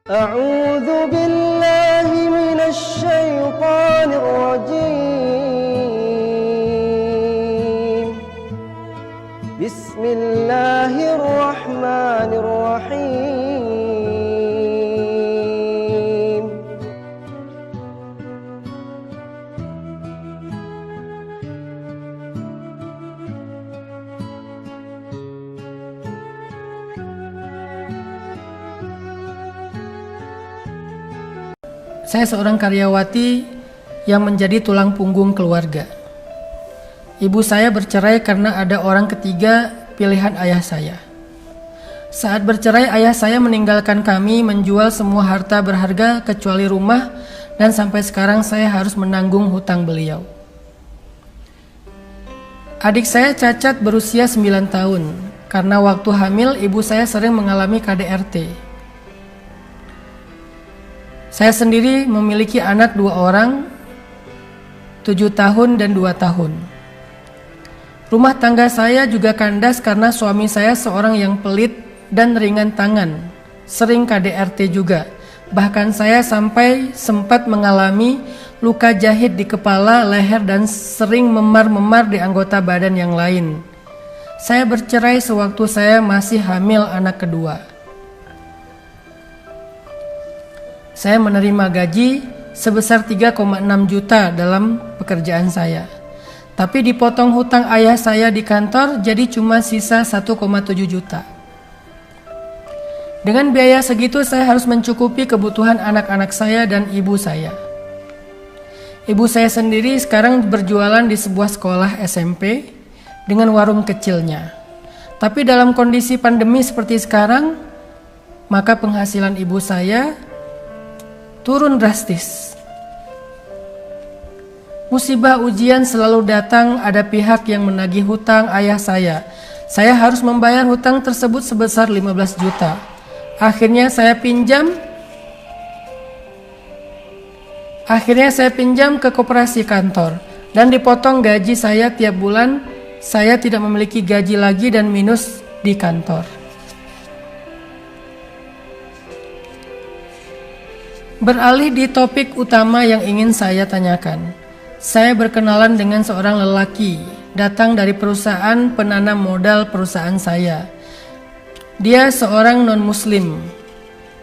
أعوذ بالله من الشيطان الرجيم بسم الله الرحمن الرحيم Saya seorang karyawati yang menjadi tulang punggung keluarga. Ibu saya bercerai karena ada orang ketiga pilihan ayah saya. Saat bercerai, ayah saya meninggalkan kami, menjual semua harta berharga kecuali rumah, dan sampai sekarang saya harus menanggung hutang beliau. Adik saya cacat berusia 9 tahun. Karena waktu hamil, ibu saya sering mengalami KDRT. Saya sendiri memiliki anak 2 orang, 7 tahun dan 2 tahun. Rumah tangga saya juga kandas karena suami saya seorang yang pelit dan ringan tangan, sering KDRT juga. Bahkan saya sampai sempat mengalami luka jahit di kepala, leher, dan sering memar-memar di anggota badan yang lain. Saya bercerai sewaktu saya masih hamil anak kedua. Saya menerima gaji sebesar 3,6 juta dalam pekerjaan saya. Tapi dipotong hutang ayah saya di kantor jadi cuma sisa 1,7 juta. Dengan biaya segitu saya harus mencukupi kebutuhan anak-anak saya dan ibu saya. Ibu saya sendiri sekarang berjualan di sebuah sekolah SMP dengan warung kecilnya. Tapi dalam kondisi pandemi seperti sekarang, maka penghasilan ibu saya turun drastis. Musibah ujian selalu datang, ada pihak yang menagih hutang ayah saya. Saya harus membayar hutang tersebut sebesar 15 juta. Akhirnya saya pinjam ke koperasi kantor dan dipotong gaji saya tiap bulan. Saya tidak memiliki gaji lagi dan minus di kantor. Beralih di topik utama yang ingin saya tanyakan. Saya berkenalan dengan seorang lelaki, datang dari perusahaan penanam modal perusahaan saya. Dia seorang non-muslim.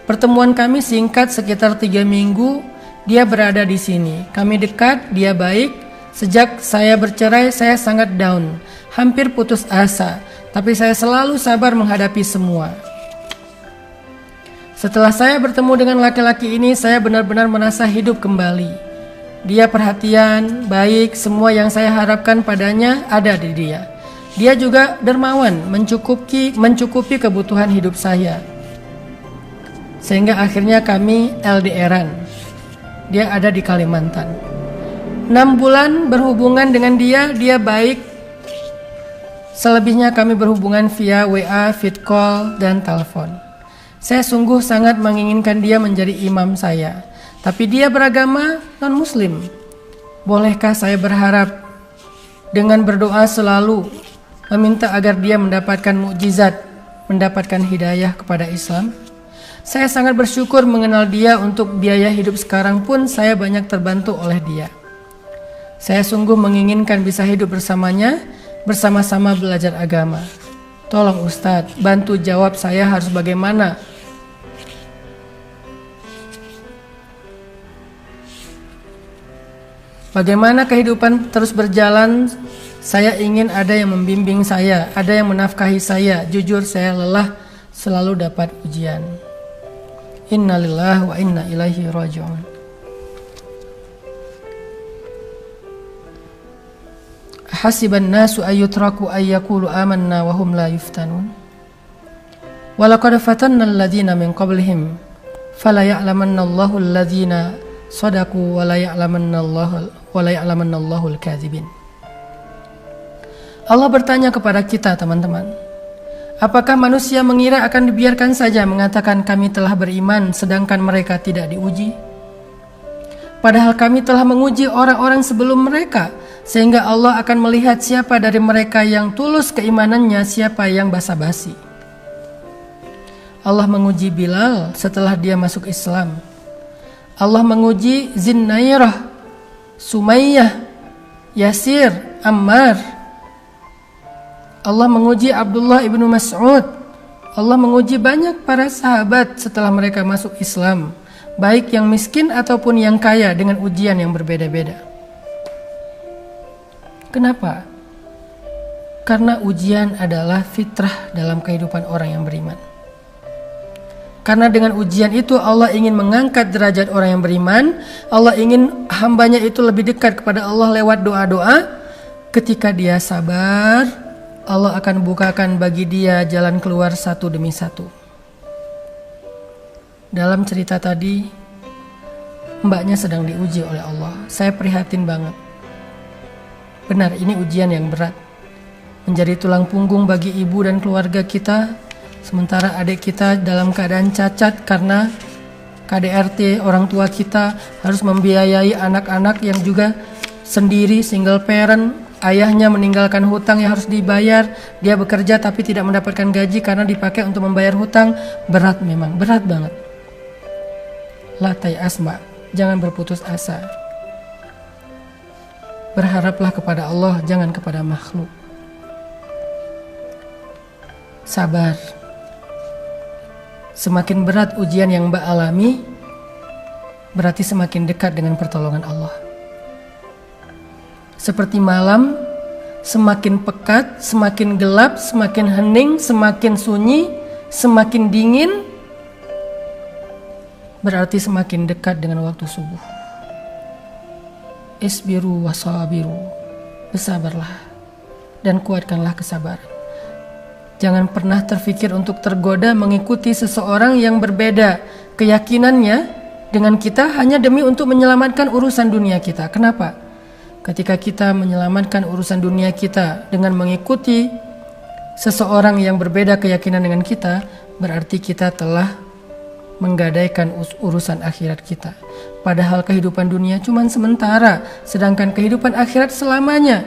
Pertemuan kami singkat sekitar 3 minggu, dia berada di sini. Kami dekat, dia baik. Sejak saya bercerai, saya sangat down, hampir putus asa. Tapi saya selalu sabar menghadapi semua. Setelah saya bertemu dengan laki-laki ini, saya benar-benar merasa hidup kembali. Dia perhatian, baik, semua yang saya harapkan padanya ada di dia. Dia juga dermawan, mencukupi kebutuhan hidup saya. Sehingga akhirnya kami LDRan. Dia ada di Kalimantan. 6 bulan berhubungan dengan dia baik. Selebihnya kami berhubungan via WA, vid call, dan telepon. Saya sungguh sangat menginginkan dia menjadi imam saya. Tapi dia beragama non-muslim. Bolehkah saya berharap dengan berdoa selalu meminta agar dia mendapatkan mukjizat, mendapatkan hidayah kepada Islam? Saya sangat bersyukur mengenal dia. Untuk biaya hidup sekarang pun saya banyak terbantu oleh dia. Saya sungguh menginginkan bisa hidup bersamanya, bersama-sama belajar agama. Tolong Ustadz, bantu jawab saya harus bagaimana. Bagaimana kehidupan terus berjalan? Saya ingin ada yang membimbing saya, ada yang menafkahi saya. Jujur saya lelah selalu dapat ujian. Innalillahi wa inna ilaihi raji'un. Hasiban nasu ayyutraku ayyakulu amanna wa hum la yuftanun. Walaqad fatanna alladhina min qablihim fala ya'lamanna Allahu alladhina sadaqu wa la ya'lamanna Allahul kadzibin. Allah bertanya kepada kita, teman-teman. Apakah manusia mengira akan dibiarkan saja mengatakan kami telah beriman sedangkan mereka tidak diuji? Padahal kami telah menguji orang-orang sebelum mereka, sehingga Allah akan melihat siapa dari mereka yang tulus keimanannya, siapa yang basa-basi. Allah menguji Bilal setelah dia masuk Islam. Allah menguji Zinnairah, Sumayyah, Yasir, Ammar. Allah menguji Abdullah ibnu Mas'ud. Allah menguji banyak para sahabat setelah mereka masuk Islam, baik yang miskin ataupun yang kaya, dengan ujian yang berbeda-beda. Kenapa? Karena ujian adalah fitrah dalam kehidupan orang yang beriman. Karena dengan ujian itu Allah ingin mengangkat derajat orang yang beriman. Allah ingin hambanya itu lebih dekat kepada Allah lewat doa-doa. Ketika dia sabar, Allah akan bukakan bagi dia jalan keluar satu demi satu. Dalam cerita tadi, mbaknya sedang diuji oleh Allah. Saya prihatin banget. Benar, ini ujian yang berat. Menjadi tulang punggung bagi ibu dan keluarga kita, sementara adik kita dalam keadaan cacat karena KDRT, orang tua kita harus membiayai anak-anak yang juga sendiri, single parent. Ayahnya meninggalkan hutang yang harus dibayar. Dia bekerja tapi tidak mendapatkan gaji karena dipakai untuk membayar hutang. Berat memang, berat banget. Latai asma, jangan berputus asa. Berharaplah kepada Allah, jangan kepada makhluk. Sabar. Semakin berat ujian yang mbak alami, berarti semakin dekat dengan pertolongan Allah. Seperti malam, semakin pekat, semakin gelap, semakin hening, semakin sunyi, semakin dingin, berarti semakin dekat dengan waktu subuh. Isbiru wasabiru, bersabarlah dan kuatkanlah kesabaran. Jangan pernah terfikir untuk tergoda mengikuti seseorang yang berbeda keyakinannya dengan kita hanya demi untuk menyelamatkan urusan dunia kita. Kenapa? Ketika kita menyelamatkan urusan dunia kita dengan mengikuti seseorang yang berbeda keyakinan dengan kita, berarti kita telah menggadaikan urusan akhirat kita. Padahal kehidupan dunia cuma sementara, sedangkan kehidupan akhirat selamanya.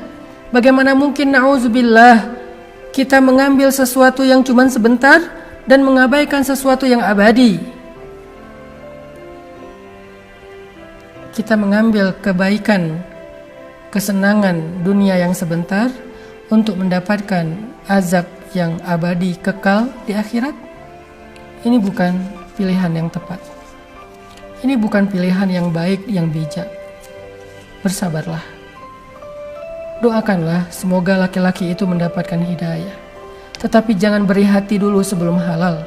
Bagaimana mungkin, na'udzubillah, kita mengambil sesuatu yang cuma sebentar dan mengabaikan sesuatu yang abadi. Kita mengambil kebaikan, kesenangan dunia yang sebentar untuk mendapatkan azab yang abadi kekal di akhirat. Ini bukan pilihan yang tepat. Ini bukan pilihan yang baik, yang bijak. Bersabarlah. Doakanlah semoga laki-laki itu mendapatkan hidayah. Tetapi jangan beri hati dulu sebelum halal.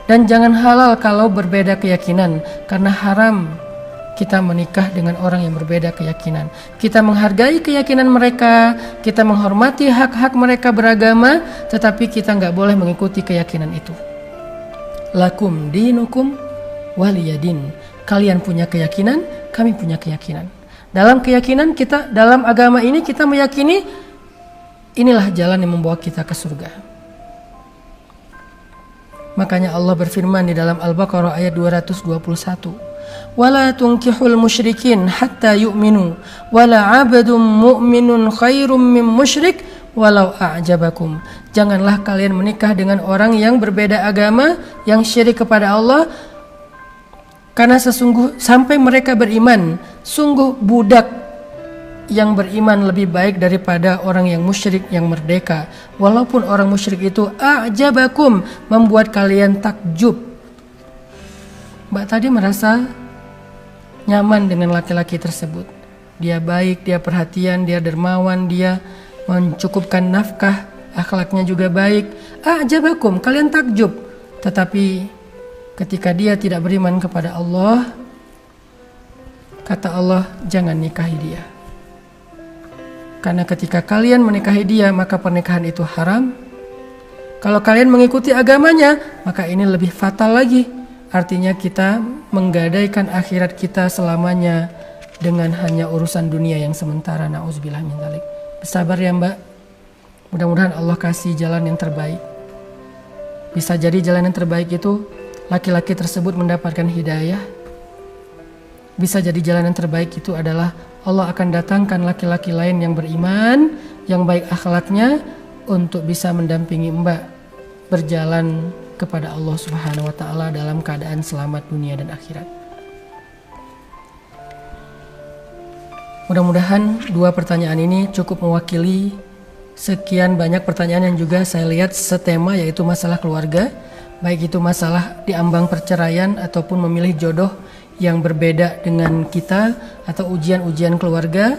Dan jangan halal kalau berbeda keyakinan, karena haram kita menikah dengan orang yang berbeda keyakinan. Kita menghargai keyakinan mereka, kita menghormati hak-hak mereka beragama, tetapi kita nggak boleh mengikuti keyakinan itu. Lakum dinukum waliyadin. Kalian punya keyakinan, kami punya keyakinan. Dalam keyakinan kita, dalam agama ini kita meyakini inilah jalan yang membawa kita ke surga. Makanya Allah berfirman di dalam Al-Baqarah ayat 221. Wala tunkihul musyrikin hatta yu'minu wala 'abdun mu'minun khairum min musyrik walau a'jabakum. Janganlah kalian menikah dengan orang yang berbeda agama, yang syirik kepada Allah, karena sesungguh sampai mereka beriman, sungguh budak yang beriman lebih baik daripada orang yang musyrik yang merdeka. Walaupun orang musyrik itu a'jabakum, membuat kalian takjub. Mbak tadi merasa nyaman dengan laki-laki tersebut. Dia baik, dia perhatian, dia dermawan, dia mencukupkan nafkah, akhlaknya juga baik. A'jabakum, kalian takjub. Tetapi ketika dia tidak beriman kepada Allah, kata Allah, jangan nikahi dia. Karena ketika kalian menikahi dia, maka pernikahan itu haram. Kalau kalian mengikuti agamanya, maka ini lebih fatal lagi. Artinya kita menggadaikan akhirat kita selamanya dengan hanya urusan dunia yang sementara. Na'udzubillah min dzalik. Bersabar ya Mbak. Mudah-mudahan Allah kasih jalan yang terbaik. Bisa jadi jalan yang terbaik itu laki-laki tersebut mendapatkan hidayah. Bisa jadi jalan yang terbaik itu adalah Allah akan datangkan laki-laki lain yang beriman, yang baik akhlaknya, untuk bisa mendampingi Mbak berjalan kepada Allah Subhanahu wa taala dalam keadaan selamat dunia dan akhirat. Mudah-mudahan dua pertanyaan ini cukup mewakili sekian banyak pertanyaan yang juga saya lihat setema, yaitu masalah keluarga, baik itu masalah diambang perceraian ataupun memilih jodoh yang berbeda dengan kita atau ujian-ujian keluarga.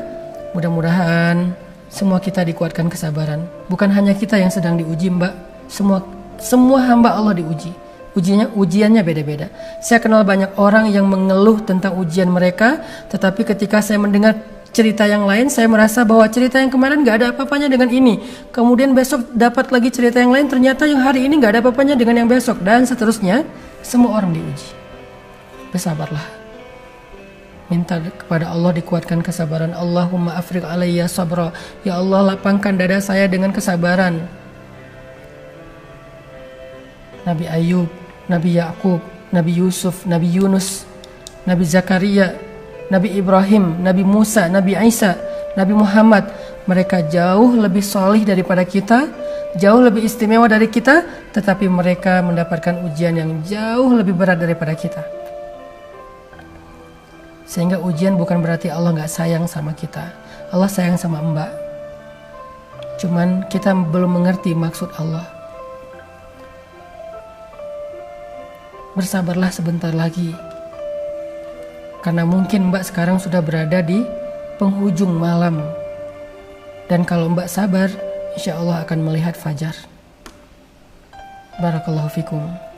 Mudah-mudahan semua kita dikuatkan kesabaran. Bukan hanya kita yang sedang diuji, Mbak. Semua hamba Allah diuji. Ujiannya beda-beda. Saya kenal banyak orang yang mengeluh tentang ujian mereka, tetapi ketika saya mendengar cerita yang lain, saya merasa bahwa cerita yang kemarin gak ada apa-apanya dengan ini. Kemudian besok dapat lagi cerita yang lain, ternyata yang hari ini gak ada apa-apanya dengan yang besok, dan seterusnya. Semua orang diuji. Bersabarlah. Minta kepada Allah dikuatkan kesabaran. Allahumma afriq alayya sabra. Ya Allah, lapangkan dada saya dengan kesabaran. Nabi Ayub, Nabi Yakub, Nabi Yusuf, Nabi Yunus, Nabi Zakaria, Nabi Ibrahim, Nabi Musa, Nabi Isa, Nabi Muhammad, mereka jauh lebih solih daripada kita, jauh lebih istimewa dari kita, tetapi mereka mendapatkan ujian yang jauh lebih berat daripada kita. Sehingga ujian bukan berarti Allah gak sayang sama kita. Allah sayang sama Mbak. Cuman kita belum mengerti maksud Allah. Bersabarlah sebentar lagi. Karena mungkin Mbak sekarang sudah berada di penghujung malam. Dan kalau Mbak sabar, insya Allah akan melihat fajar. Barakallahu fikum.